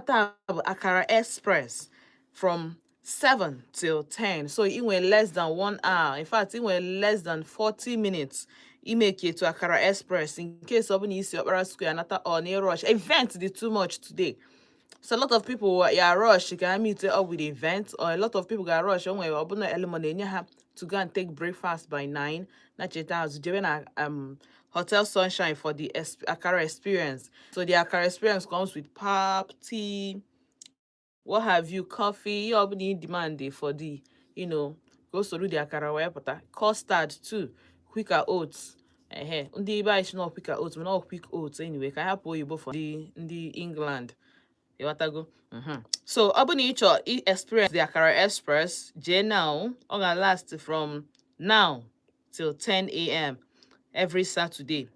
Tata Akara Express from 7 till 10. So it went less than 1 hour. In fact, it went less than 40 minutes. You make it to Akara Express in case of any Opera Square and or near rush. Event did too much today. So a lot of people were rush. You can meet up with the event, or a lot of people got rush. On to go and take breakfast by 9. Not doing a Hotel Sunshine for the Akara experience. So the Akara experience comes with pap, tea, what have you, coffee. You all need demand for the, goes to do the Akara wepota. Custard too, quicker oats. Ndị ibe anyị si not quicker oats, not quick oats anyway. Ka hapụ oyibo for the England. Go. So, Abunicho experience the Akara Express, J now, gonna last from now till 10 a.m. every Saturday.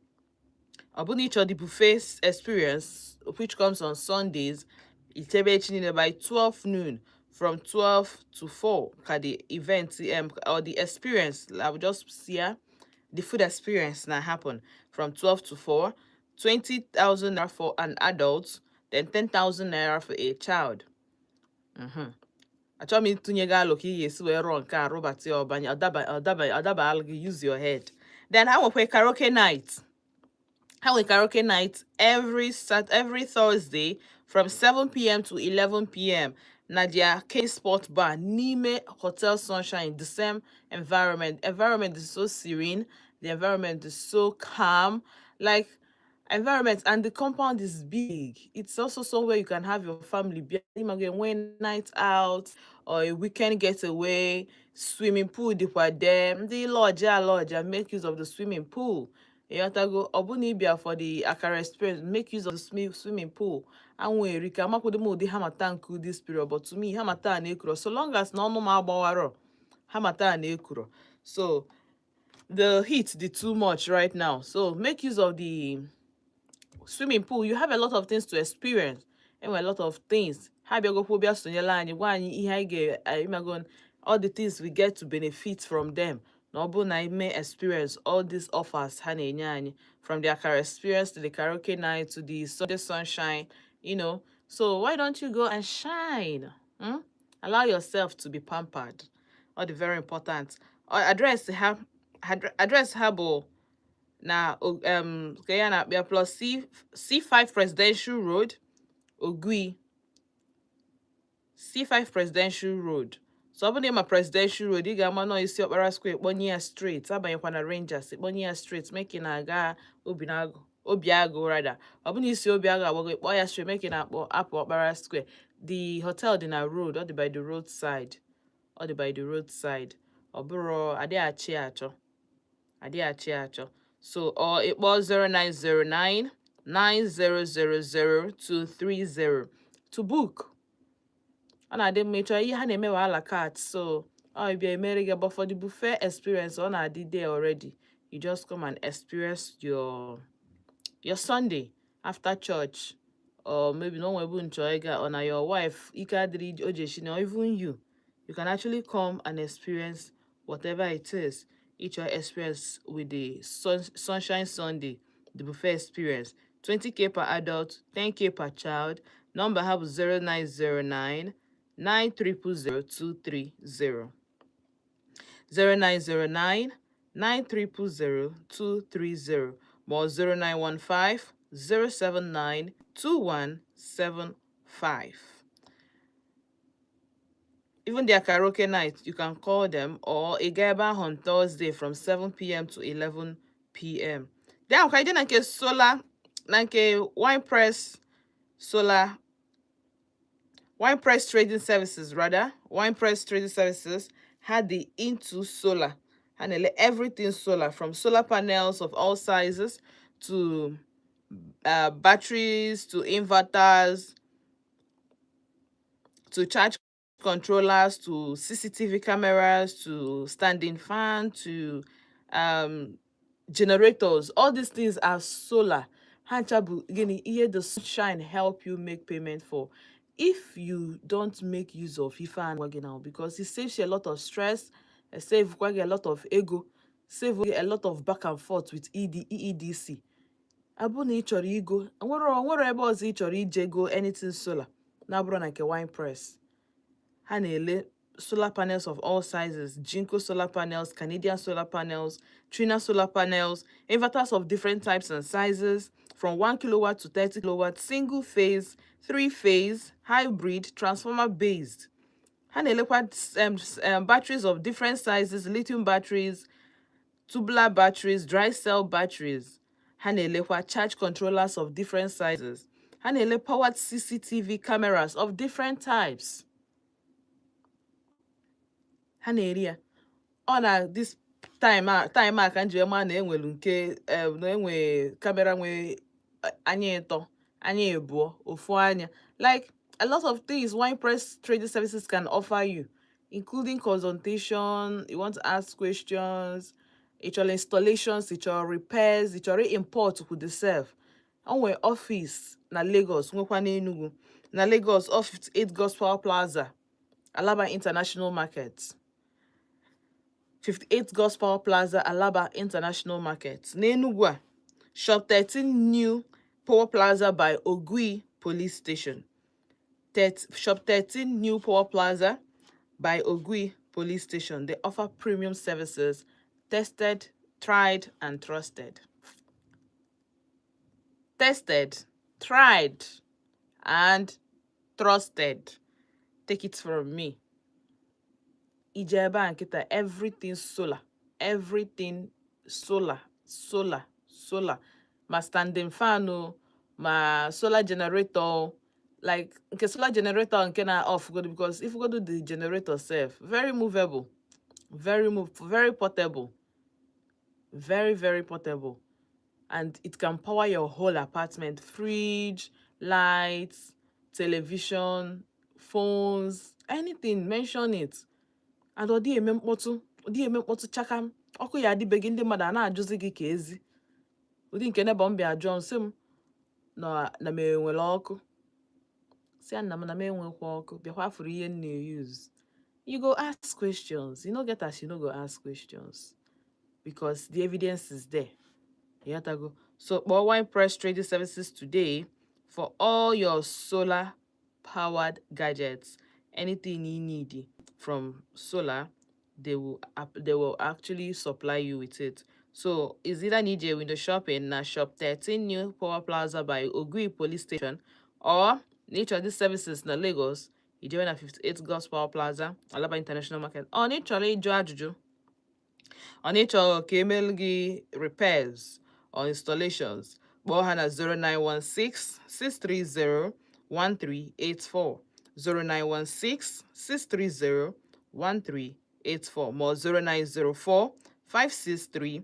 Abunicho the buffet experience, which comes on Sundays, it's by 12 noon, from 12 to 4. The event or the experience, I will just see the food experience now happen from 12 to 4, 20,000 naira for an adult, then 10,000 naira for a child. Achọrọ m itinye gị alụ ka ị ga-esi wee rụọ nke a Robert Obanye ọdaba alụ gị, use your head. Then ha nwekwa karaoke night. Ha nwere karaoke night every Thursday from 7 p.m. to 11 p.m. na their K-Sport bar n'ime Hotel Sunshine, the same environment. Environment is so serene. The environment is so calm. Like, environment, and the compound is big. It's also somewhere you can have your family one night out or a weekend getaway. Swimming pool there. The lodge, make use of the swimming pool. You have to go Obunibia for the Akara experience, make use of the swimming pool. And we Rika Makodemo the Hamatan cool this period, but to me, Hamatan Ekuro, so long as no more Bawaro, Hamatan Ekuro. So the heat did too much right now. So make use of the swimming pool. You have a lot of things to experience and a lot of things. All the things we get to benefit from them. Nobu na may experience all these offers from the Akara experience to the karaoke night to the Sunday sunshine, So why don't you go and shine? Allow yourself to be pampered. All the very important. Address Habo na Guyana plus C5 Presidential Road, Ogui. C5 Presidential Road. So I name a Presidential Road. You got no isi Opera Square, Bonia Street. Abanyekwana Rangers, Bonia Street, making a ga Obiago rather. Obuni isi Obiago, Boya Street, making up Opera Square. The hotel in a road, or by the roadside. Oburo Ade Achiacho. So, or it was 0909 9000 to book. And I didn't make sure you had a la carte. So, I'll be a but for the buffet experience, on I did there already. You just come and experience your Sunday after church. Or maybe no one will enjoy it, or your wife, or even you. You can actually come and experience whatever it is. Each your experience with the Sunshine Sunday, the buffet experience. 20K per adult, 10K per child. Number have 0909 9000230. 0909 9000230. More 0915 079 2175. Even their karaoke night, you can call them, or a gaba on Thursday from 7 p.m. to 11 p.m. Then okay, then like solar, like a wine press trading services had the into solar and everything solar, from solar panels of all sizes to batteries to inverters to charge controllers to CCTV cameras to standing fan to generators. All these things are solar. The sunshine help you make payment for. If you don't make use of FIFA and now, because it saves you a lot of stress, it saves a lot of ego, save a lot of back and forth with EEDC. Abụ na ị chọrọ igo, nwere ebe ọzọ ị chọrọ ije go anything solar. na-abụrụ na nke wine press. Ha na-ele solar panels of all sizes, Jinko solar panels, Canadian solar panels, Trina solar panels, inverters of different types and sizes, from 1 kilowatt to 30 kilowatt, single phase, 3-phase, hybrid, transformer based. Ha na-elekwa batteries of different sizes, lithium batteries, tubular batteries, dry cell batteries. Ha na-elekwa charge controllers of different sizes. Ha na-ele powered CCTV cameras of different types. Ha na-eri ya. Ọ na this time a ka m ji ma na enwelu nke na enwe kamera nwe anya ịtọ, anya ebuo, ofu anya. Like a lot of things wine press trading services can offer you, including consultation, you want to ask questions, ịchọrọ installations, ịchọrọ repairs, ịchọrọ import with the self. O nwere office na Lagos, nwekwa na Enugu. Na Lagos, off 58 Gospel Plaza, Alaba International Market. 58 Gospel Plaza, Alaba International Market. N'Enugu, Shop 13 New Power Plaza by Ogui Police Station. Shop 13 New Power Plaza by Ogui Police Station. They offer premium services, tested, tried, and trusted. Tested, tried, and trusted. Take it from me. IJE AFIA, everything solar. Everything solar. Ma standing fan, ma solar generator. Like, nke solar generator nke na off, because if you go to the generator self, very movable, very portable, very portable, and it can power your whole apartment, fridge, lights, television, phones, anything, mention it. And ọ dị eme mkpọtụ chakam, ọkụ ya adịbeghị, ndị mmadụ a na-ajụzi gị ka ezi. Ụdị nke nebe m bịa jụọ nsị m na m enwere ọkụ. Si ya na m enwekwa ọkụ, bịakwa afụrụ ihe m na-use. You go ask questions. You no get as you no go ask questions, because the evidence is there. You have to go. So, wine press trading services today for all your solar powered gadgets. Anything you need from solar, they will actually supply you with it. So it's either need a window shopping na shop 13 New Power Plaza by Ogui Police Station, or nature of these services na Lagos, you join at 58 Gospel Plaza, Alaba International Market. Or nature ajụjụ, or nature ka email gị repairs or installations, kpọọ ha na 0916-630-1384, 0916-630-1384, more 0904-563-5425,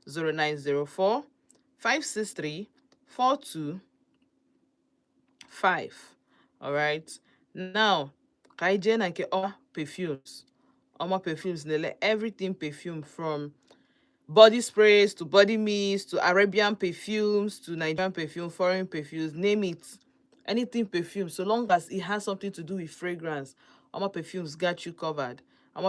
0904-563-4225. All right. Now, ka anyị jee na nke perfumes. Perfumes, everything perfume, from body sprays to body mist to Arabian perfumes to Nigerian perfume, foreign perfumes, name it. Anything perfume, so long as it has something to do with fragrance, perfumes got you covered.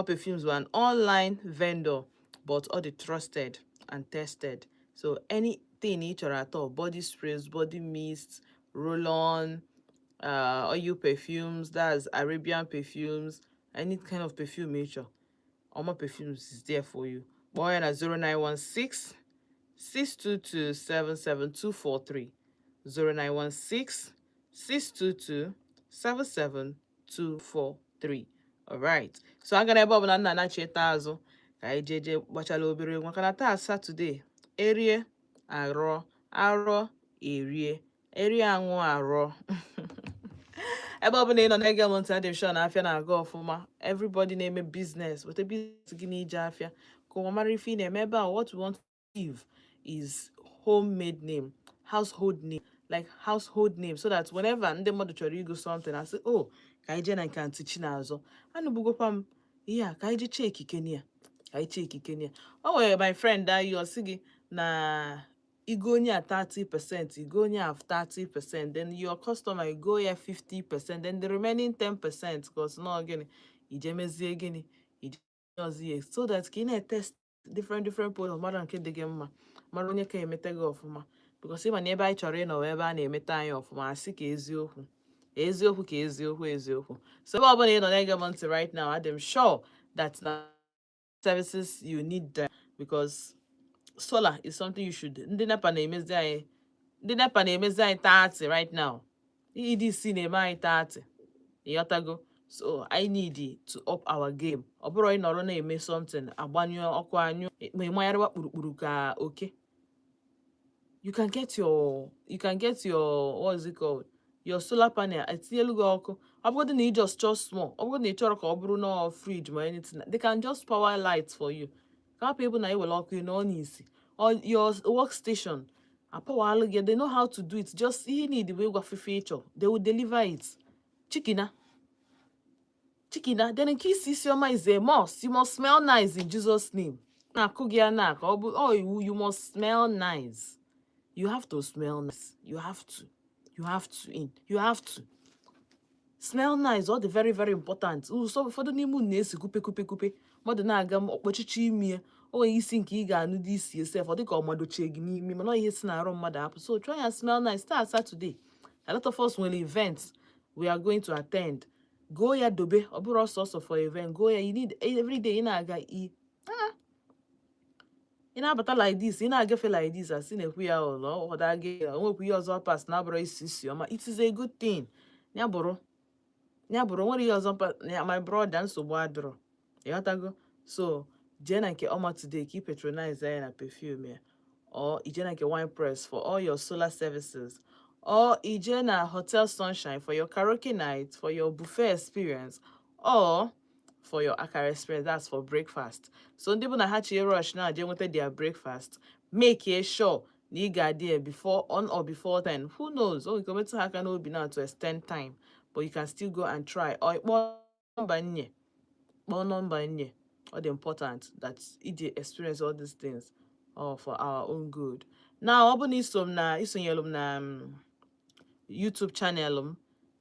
Perfumes were an online vendor, but all the trusted and tested. So anything each or at all, body sprays, body mists, roll-on, oil perfumes, that's Arabian perfumes, any kind of perfume nature, perfumes is there for you. Boy, at 0916-622-77243, 0916-622-77243. All right. So I'm gonna ebe ọbụla nna na-acheta azụ ka anyị jeje gbachala obere nwa, kana taa Saturday, erie arọ erie aṅụ arọ. Ebe ọbụla ị nọ na-ege m ntị, adị m sure na afịa na-aga ọfụma. Everybody na-eme business, weta business gị n'ije afịa ka ụwa mara ife ị na-eme ebe a. What we want to give is homemade name, household name, like household name, so that whenever ndị mmadụ chọrọ igo something, I say, oh, ka anyị jee na nke Aunty Chinazọ, anụbugokwa m ihe a, ka anyị jee check ikene ya, ka anyị check ikene ya. O nwere my friend that you ọsị gị na igo onye at 30%, you go onye at 30%, then your customer, you go here 50%, then the remaining 10%, because no again, ijemezie gini, ijemezie, so that can test different products, mara nke dị gị mma, mara onye ka emete gị ọfụma. because ịma na ebe anyị chọrọ ịnọ ebe a na-emeta anyị ọfụma asị ka eziokwu eziokwu. So ebe ọbụla ị nọ na-ege m ntị right now, I'm sure that services you need there, because solar is something you should. Ndị NEPA na-emezi anyị 30 right now. EDC na-eme anyị 30. Ịghọtago? So I need to up our game. Ọ bụrụ ị nọrọ na-eme something agbanyụ ọkụ anyụ ma ịmanyarịwa kpurukpuru ka oke. You can get your what is it called? Your solar panel. Etinyelu gị ọkụ. Ọ bụrụ na ị just small. Ọ bụrụ na ị chọrọ ka ọ bụrụ no fridge or anything, they can just power lights for you. Ka people na iwere ọkụ no n'isi. Or your workstation. Power, they know how to do it. Just you need the way of feature. They will deliver it. Chicken. Then in case Isioma is a must. You must smell nice in Jesus' name. Oh, you must smell nice. You have to smell nice. You have to. Smell nice. All the very, very important. So for the name na-esi kupe. Mmadụ na-aga ọkpọchichi imi. O nwere isi nke ị ga-anụ dị isi esef. Ọ dị ka ọ madochie gị n'imi. Mana ihe si na arụ mmadụ apụ. So try and smell nice. Start Saturday. A lot of us will events we are going to attend. Go ya dobe. Ọ bụrụ ọsọsọ for event. Go ya. You need every day ị na-aga ị na-abata like this, ị na-agafe like this, asị na-ekwu ya ụlọ ọdaga onwekwu ihe ọzọ pas na-abụrụ isi ọma. It is a good thing. Ya bụrụ nwere ihe ọzọ my brother nsogbu adịrọ. Ịghọtago? So jee na nke ọma today ka ị patronize ya na perfume ya, or ije na nke wine press for all your solar services, or ije na Hotel Sunshine for your karaoke night, for your buffet experience, or for your akara experience. That's for breakfast. So ndị bụ na ha chi rush now je nweta their breakfast, make sure na ị ga there before 10. Who knows? Oh, you can wait ha aka n'obi now to extend time, but you can still go and try. Or kpọọ number nye. All the important that ije experience all these things for our own good. Now, ọ bụ na isonyelu m na YouTube channel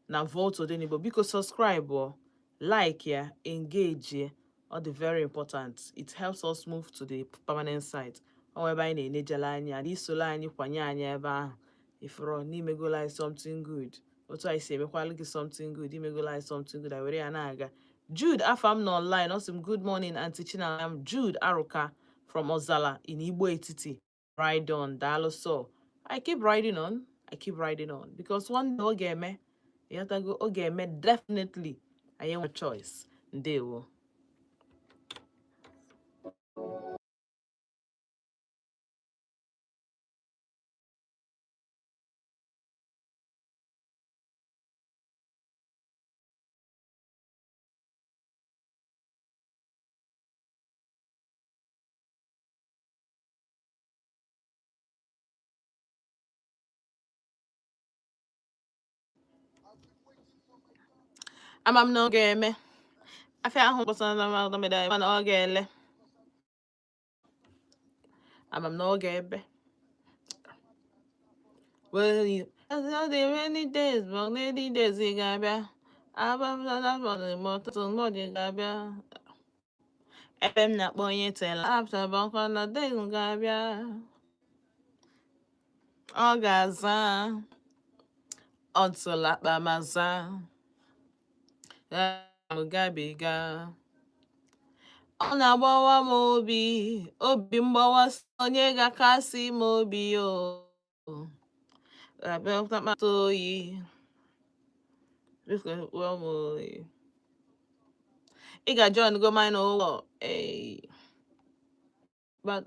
na Vote Odenigbo, because subscribe or like ya, engage ya. All the very important. It helps us move to the permanent site. However, in a nejalanya, this solani kwanyanya eba. If you're n'imego like something good, what I say, me quality something good. Imego like something good. I really anaga. Jude Afam no online. Awesome. Good morning, Auntie China. I'm Jude Aruka from Ozala in Igbo Etiti. Ride on, Dalo. So I keep riding on. Because one day oge me, you have to go oge me definitely. I am a choice. Ndewo. Amam no game. Afia ahụ gbasara na meda mana ọ ga-ele. Amam no ebe. Well, the rainy days, but rainy days ị ga-abịa. Abamdala moto modi ga-abịa. Ebe m na-akpọ onye tela after bakwa na days ga-abịa. Ọ ga-aza. Until akpamaza. Gabiga. Ọ na-agbawa m obi mgbawa onye ga-akasị m obi o. Abịa oyi. Ị ga-join go mine ụlọ. But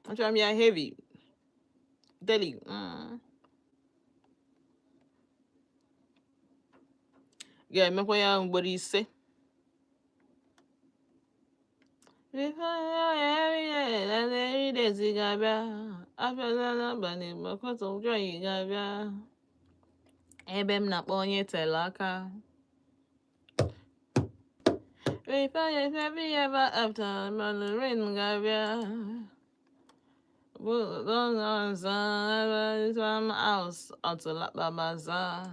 I'm trying to be heavy. Daily. Yeah, me kwa ya ugboro ise. Every day zigabia. Abịala n'abalị gbakọta ụjọ yi ga-abịa. Ebe m na-akpọ onye tela aka. If I ever after Mandarin Gavia. From house until la babaza.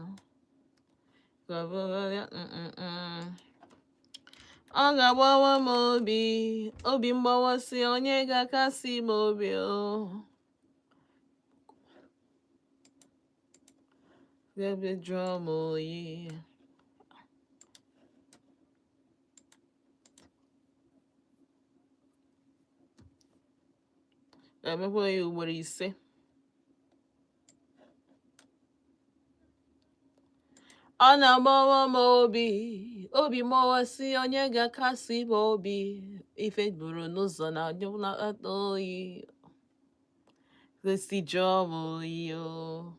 Ọ ga-agbawa m obi mgbawasị onye ga-akasị m obi o. Ebe jụọ m oyi. Emekwa ya ugboro 5. Ọ na-agbawa m obi mgbawasị onye ga-akasị m obi. Ife buru n'ụzọ na-ata oyi. Gosi jụọ m oyi o.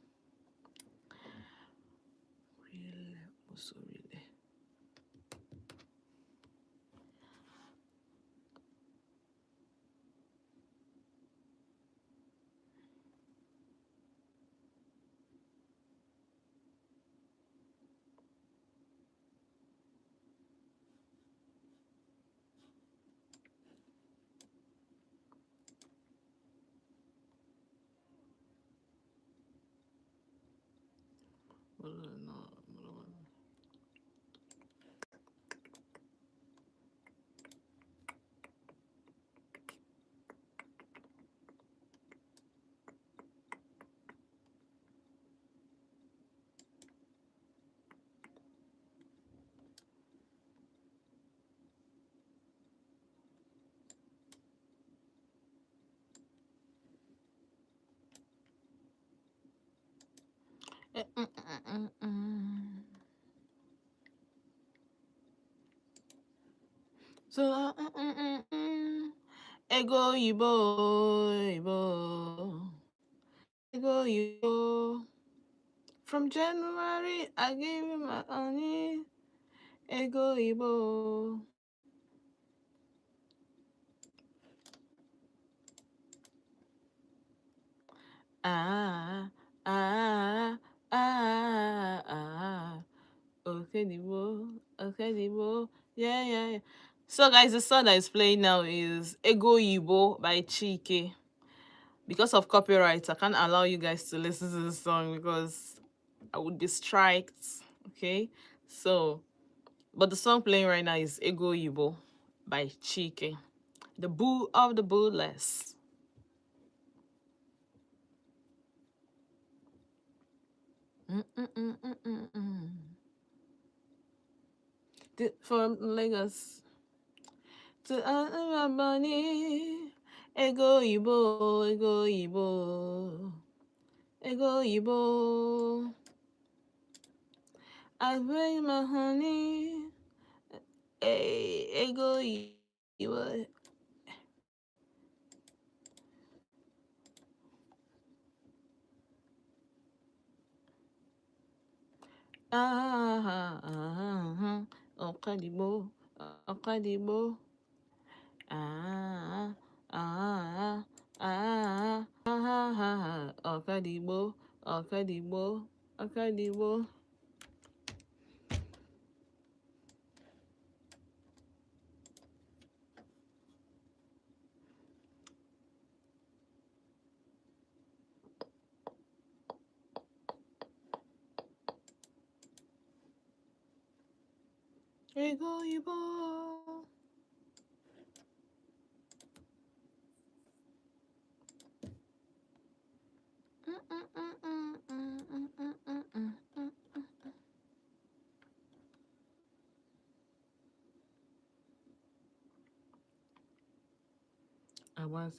So, ego oyibo, ego oyibo. From January, I gave you my honey, ego oyibo. Ah, ah, ah, ah. Okay, yeah. So, guys, the song that is playing now is Ego Yibo by Chike. Because of copyright, I can't allow you guys to listen to the song because I would be striked. Okay, so, but the song playing right now is Ego Yibo by Chike, the boo of the bootless. From Lagos to money, ego Igbo, ego Igbo, ego Igbo. I bring my honey, ego Igbo. Okadibo, Okadibo. Okadibo, Okadibo, Okadibo. Ego Igbo. I was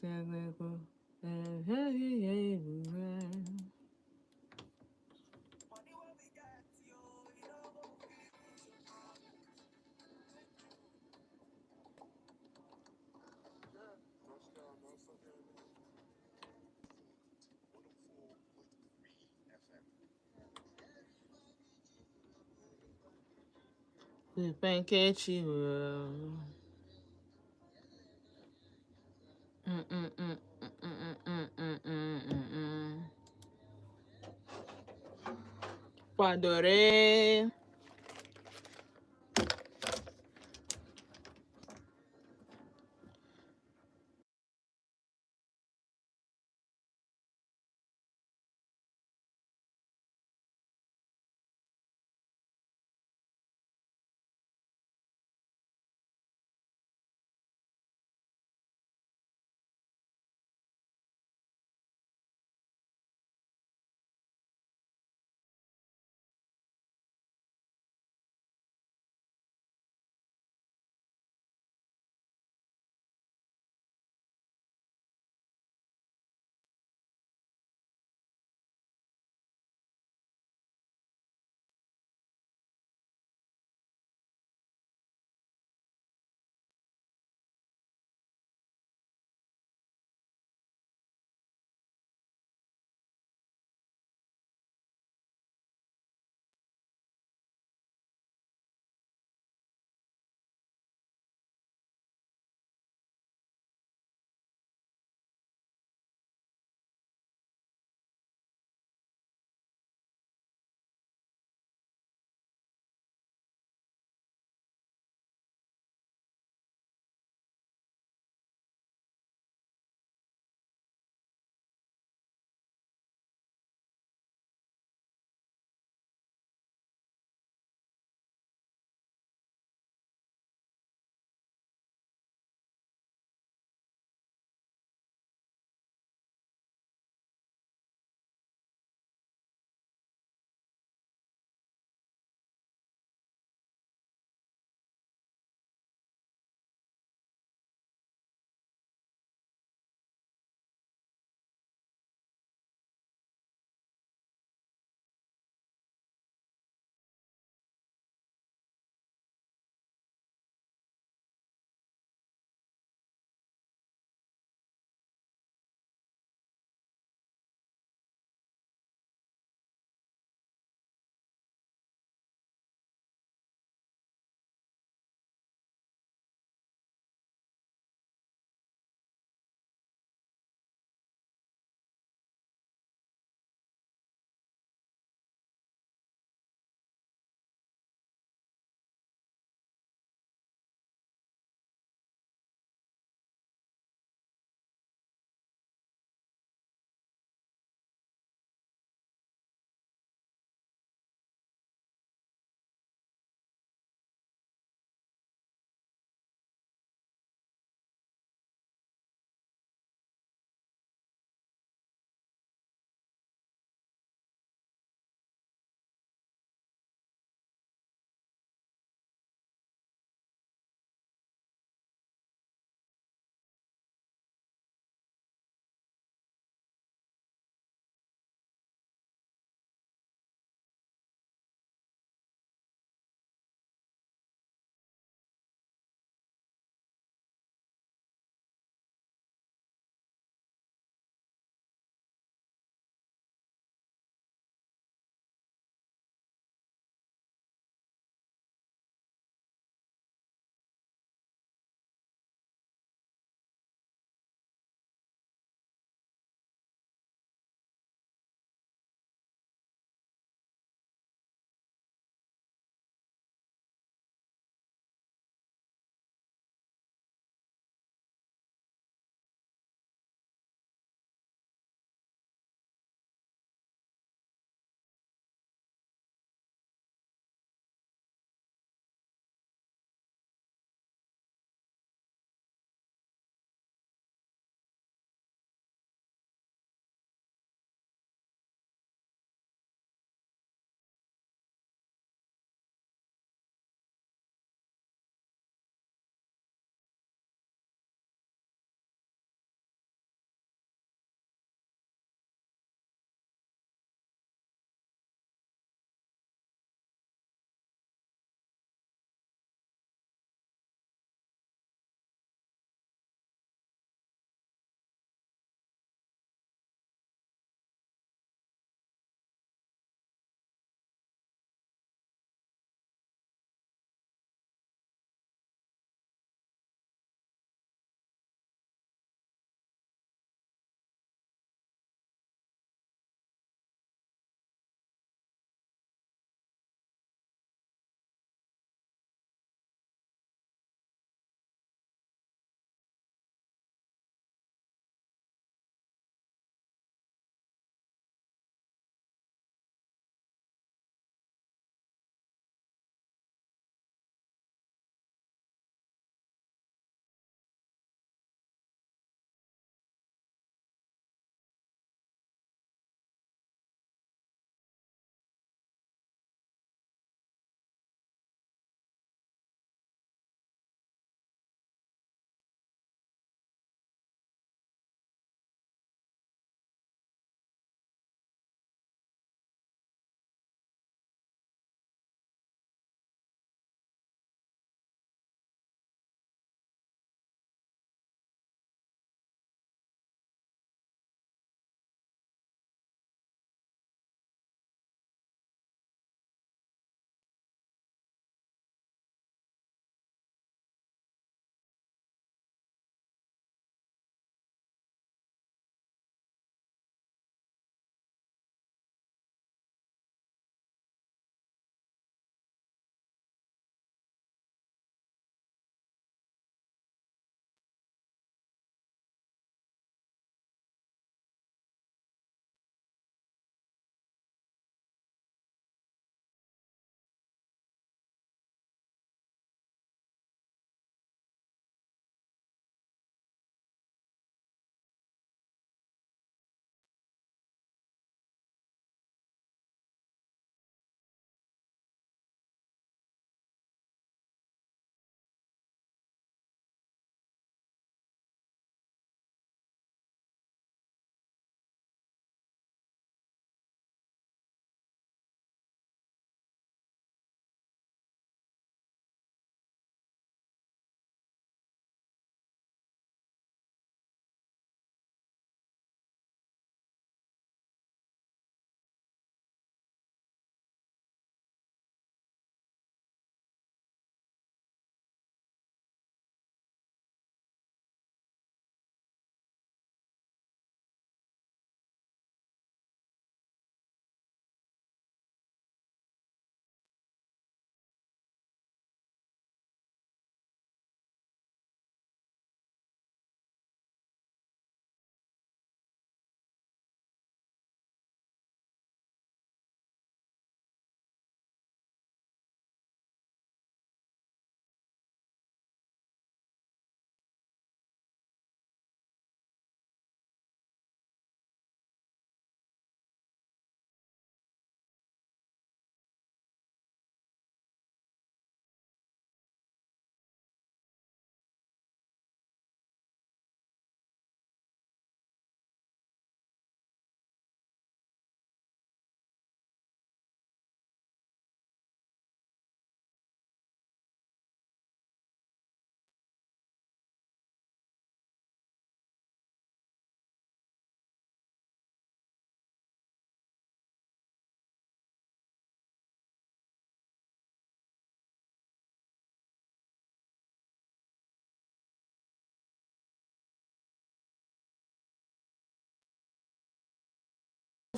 pancake you. Padore.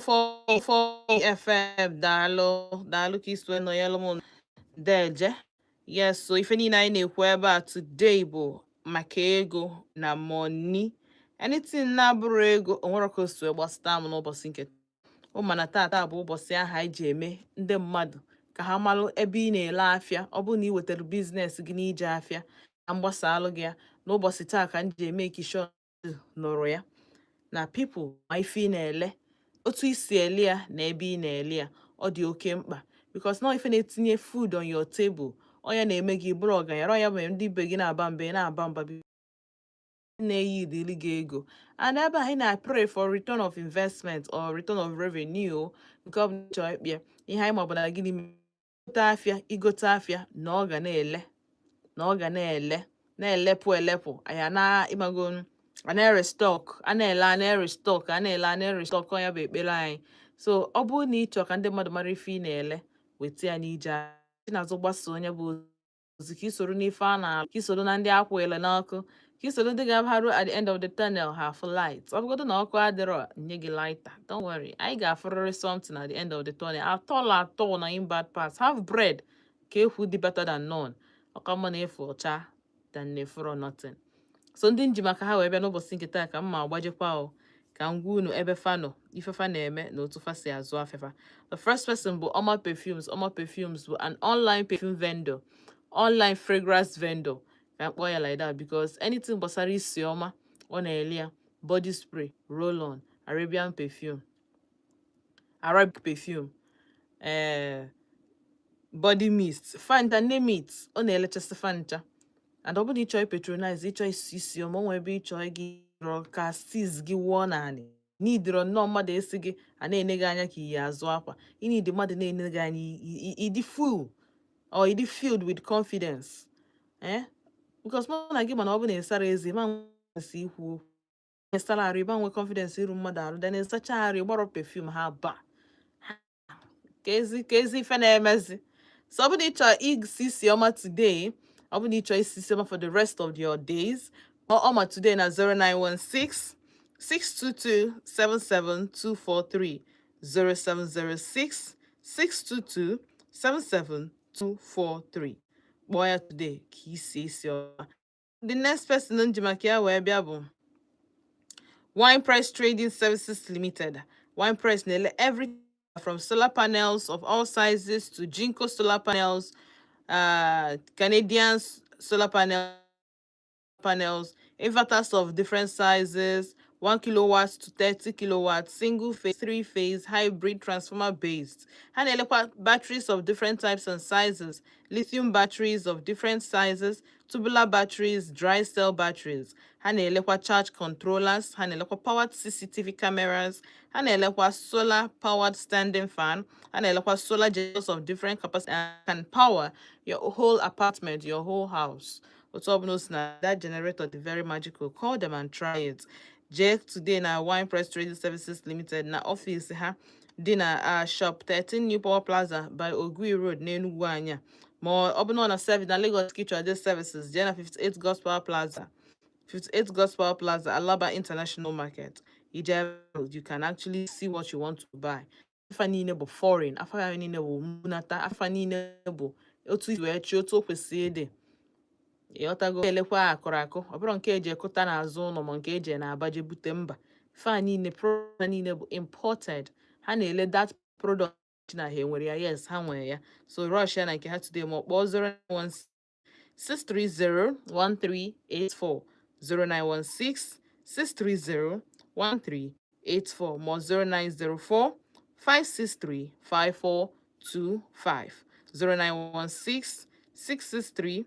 for FM daalụ ka iso nọnyelụ m deje. Yes, so ife niile anyị na-ekwu ebe a today bụ maka ego na money. Anything na-abụrụ ego onwere ka o si gbasata m n'ụbọchị nke ụmana tata bụ ụbọchị ahụ anyị ji eme ndị mmadụ ka ha malụ ebe ị na-ele afịa. Ọ bụrụ na ị wetara biznes gị n'ije afịa ka m gbasalụ gị ya n'ụbọchị taa ka m ji eme ikisho nụrụ ya na people ma ife ị na-ele, otu isi ele ya na ebe ị na-ele ya. Ọ dị oke mkpa because na ife na-etinye food on your table, onye na-eme gị bụrụ ọgaranya. Ọ ya bụ ndị be gị na-aba mba na-aba mba na-eyi idili gị ego. And ebe anyị na-pray for return of investment or return of revenue nke ọ bụla chọọ ịkpịa ihe anyị maọbụ na gịnị igote afịa na ọ ga na-ele na-elepụ elepụ anya na ịmago a na-ere stock a na-ele stock ọ ya bụ ekpere anyị. So ọ bụrụ na ị chọọ ka ndị mmadụ mara ife ị na-ele, weta ya n'ije n'azụ gbasa onye bụ ozi ka isoro n'ife a na-alụ, ka isoro na ndị akwa ele n'ọkụ, ka isoro ndị ga-abarụ at the end of the tunnel ha afụ light. Ọ bụgodo na ọkụ adịrọ nye gị lighter, don't worry, anyị ga-afụrịrị something at the end of the tunnel. Atọl na in bad parts, have bread ka ekwu dị better than none. Ọka mma na efu ọcha than nefuro nothing. So ndị nji maka ha wee bịa n'ụbọchị nke taa ka m ma agbajikwa ka m gwa unu ebe fa nọ, ife fa na-eme na otu fa si azụ afefa. The first person bụ Oma Perfumes. Oma Perfumes bụ an online perfume vendor, online fragrance vendor ka m kpọọ ya like that because anything gbasara isi ọma ọ na-ele ya. Body spray, roll-on, Arabic perfume, body mist, fanta, name it, ọ na-elechasị fanta. And ọ bụrụ na ịchọ patronize, ịchọ isi ọma, onwe ebe ịchọ gị rọ ka sis gị wụọ naanị n'idiro nnọọ mmadụ esi gị a na-ene gị anya ka iyi azụ akwa. Ịnidi mmadụ na-ene gị anya ịdị full or ịdị filled with confidence. Because mụ na gị mana ọ bụ na ịsara ezi ma nwesi ikwu ịsara arụ ịba nwe confidence iru mmadụ arụ, then ịsacha arụ ịgbarọ perfume ha ba ka ezi ife na-emezi. So ọ bụ na ịchọ isi ọma today, ọ bụ na ịchọ isi ọma for the rest of your days, ọma today na 0916 622 77243 0706 622 77243. Kpọọ ya today ka isi ọma. The next person nji maka ya wee bịa bụ Wine Press Trading Services Limited. Wine Press na-ele everything from solar panels of all sizes to Jinko solar panels, Canadian solar panels, inverters of different sizes, 1 kilowatts to 30 kilowatts, single phase, 3-phase, hybrid, transformer based. And electric batteries of different types and sizes, lithium batteries of different sizes, tubular batteries, dry cell batteries. And electric charge controllers, and electric powered CCTV cameras, and electric solar powered standing fan, and electric solar generators of different capacity and can power your whole apartment, your whole house. That generator is very magical. Call them and try it. Jake today na Wine Press Trading Services Limited na office ha dị na shop 13 New Power Plaza by Ogui Road n'Enugu anya. Ma ọ bụ na service na Lagos Kitchen Services jee na 58 Gospel Plaza, Alaba International Market. You can actually see what you want to buy. Afa niile bụ foreign, afa niile bụ mbunata, afa niile bụ otu isi wee chi otu o kwesịrị ịdị. Ịghọtago elekwa akụrụ ọ bụrụ nke eji ekụta n'azụ ụlọ ma nke eji na-abaje bute mba. Fa niile product niile bụ imported. Ha na-ele that product na ha enwere ya, yes ha nwere ya. So rush ya na nke ha today ma kpọọ 091 630 1384 0916 630 1384 ma 0904 563 5425 0916 663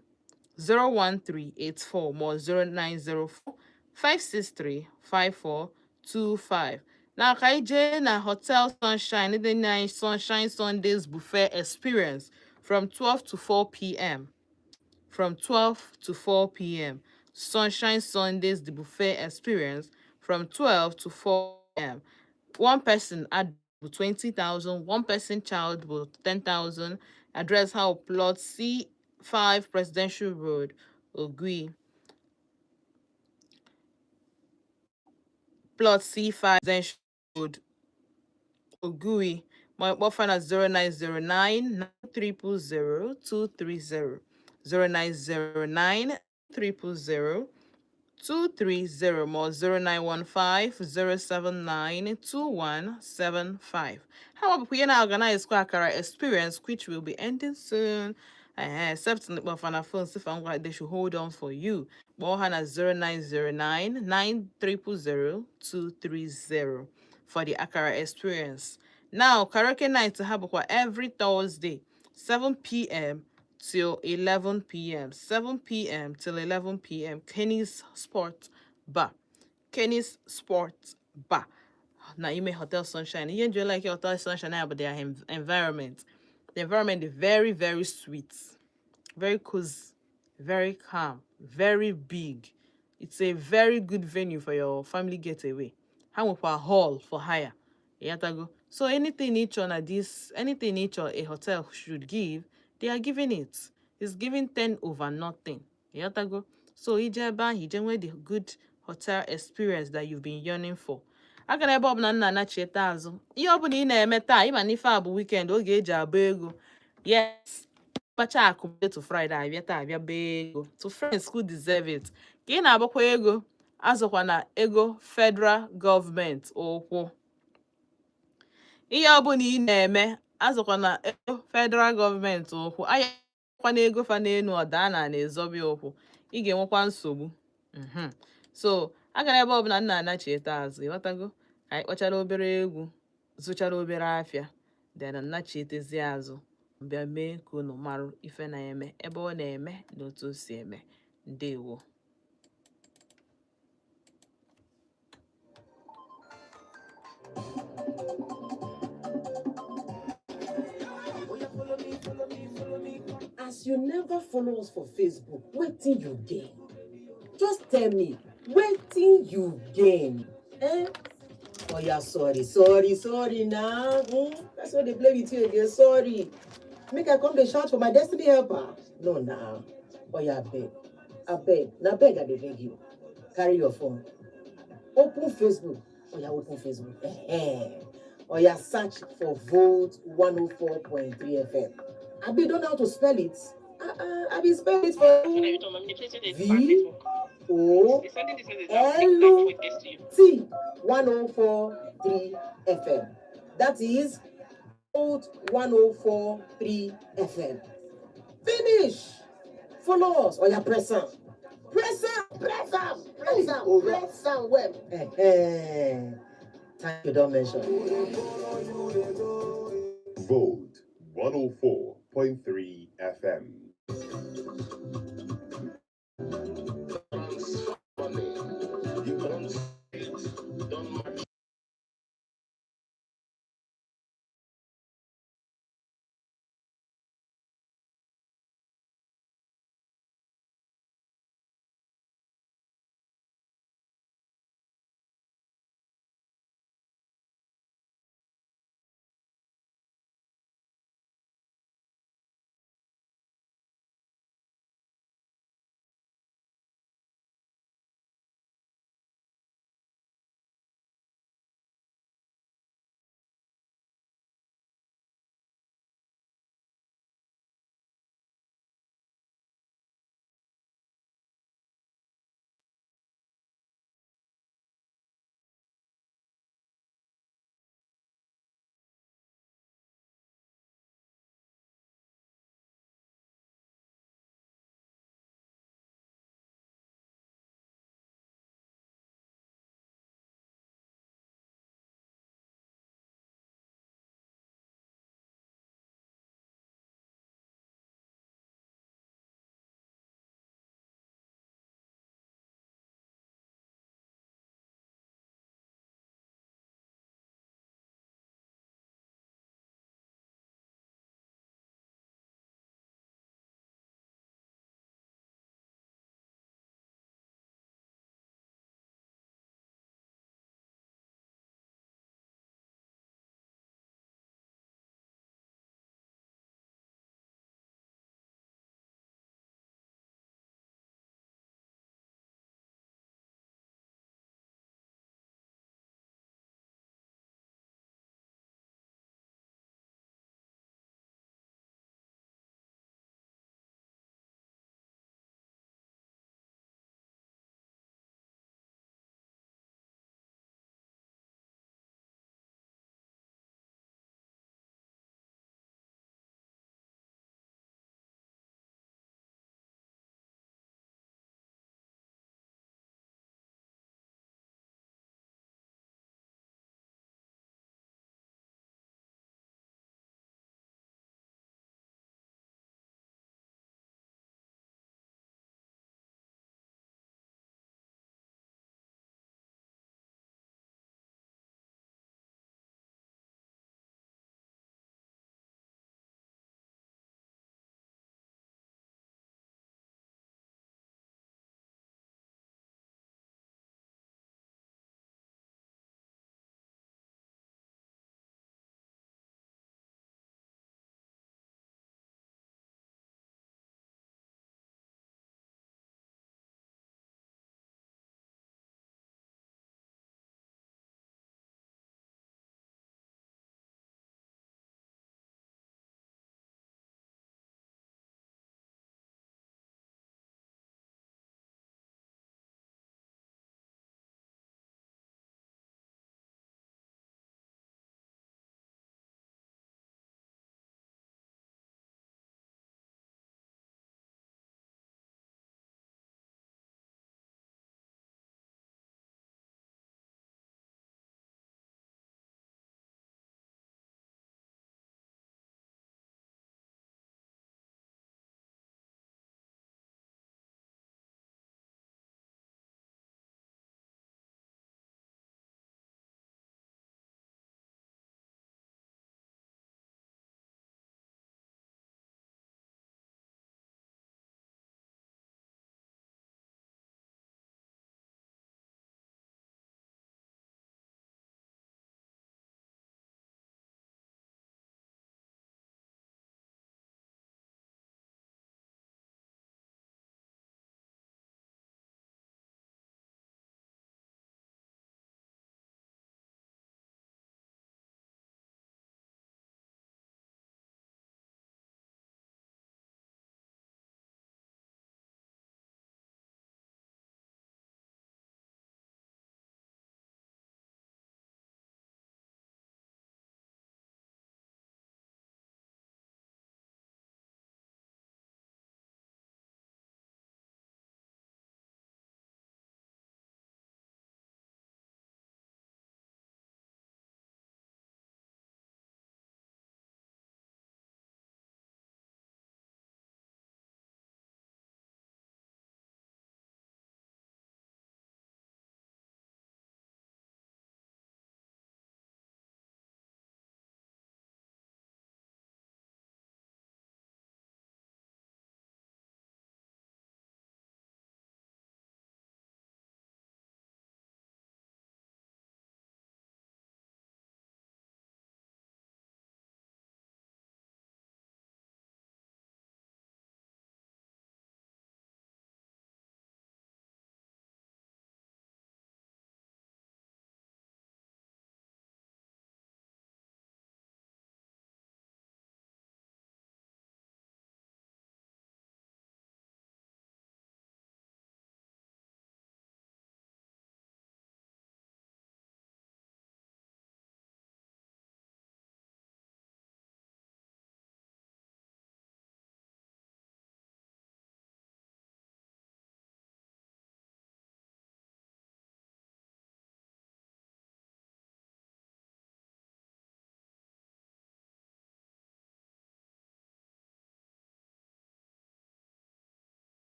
01384 more 0904 563 5425. Now, Kaije na Hotel Sunshine, the night Sunshine Sundays buffet experience from 12 to 4 p.m. From 12 to 4 p.m. Sunshine Sundays, the buffet experience from 12 to 4 p.m. One person at 20,000, one person child will 10,000. Address how plot C5 Presidential Road, Ogui. Plot C5 Presidential Road, Ogui. My phone at 0909 900 230. 0909 000 230 more 0915 How about we now organize Quackara experience, which will be ending soon? Except in the phone, if I'm like they should hold on for you. Bohan 0909 900 230 for the Akara experience. Now, karaoke night to have every Thursday, 7 p.m. till 11 p.m. 7 p.m. till 11 p.m. Kenny's Sport Bar. Kenny's Sport Bar. Now, you may Hotel Sunshine. You enjoy like your Hotel Sunshine now, but their environment. The environment is very, very sweet, very cozy, very calm, very big. It's a very good venue for your family getaway. How much a hall for hire? Yatago. So anything each or a hotel should give, they are giving it. It's giving 10 over nothing. Yatago. So Ijeba, Hijemwe, the good hotel experience that you've been yearning for. Aga na ebe ọbụla nna anachita azụ. Ihe ọbụla ị na-eme taa, ịma na ife a bụ weekend, oge eji agba ego. Yes. Kpacha akụ to Friday abịa taa abịa bee ego. To friends who deserve it. Ka ị na-agbakwa ego, azụkwa na ego federal government ụkwụ. Ihe ọbụla ị na-eme, azụkwa na ego federal government ụkwụ. Ayakwa na ego fa n'enu ọda na na-ezobi ụkwụ. Ị ga-enwekwa nsogbu. So, aga na ebe ọbụla nna anachieta azụ, ịghọtago? Ka anyị kpọchara obere egwu, zụchara obere afịa, then nnachietezi azụ, bịa mee ka unu marụ ife na-eme, ebe ọ na-eme na otu o si eme. Ndewo. As you never follow us for Facebook, wetin you gain? Just tell me, wetin you gain? Oh yeah, sorry now. That's why they play with you again. Sorry. Make I come to shout for my destiny helper. No, now. Oh yeah, beg. Now beg, I beg you. Carry your phone. Open Facebook. Oh yeah, open Facebook. Oh yeah, search for Vote 104.3 FM. I be don't know how to spell it. I be spell it for you. VOLT 104.3 FM. That is Vote 104.3 FM. Finish. Follow us. Oh yeah, press on. Press on web. Thank you, don't mention. Vote 104.3 FM.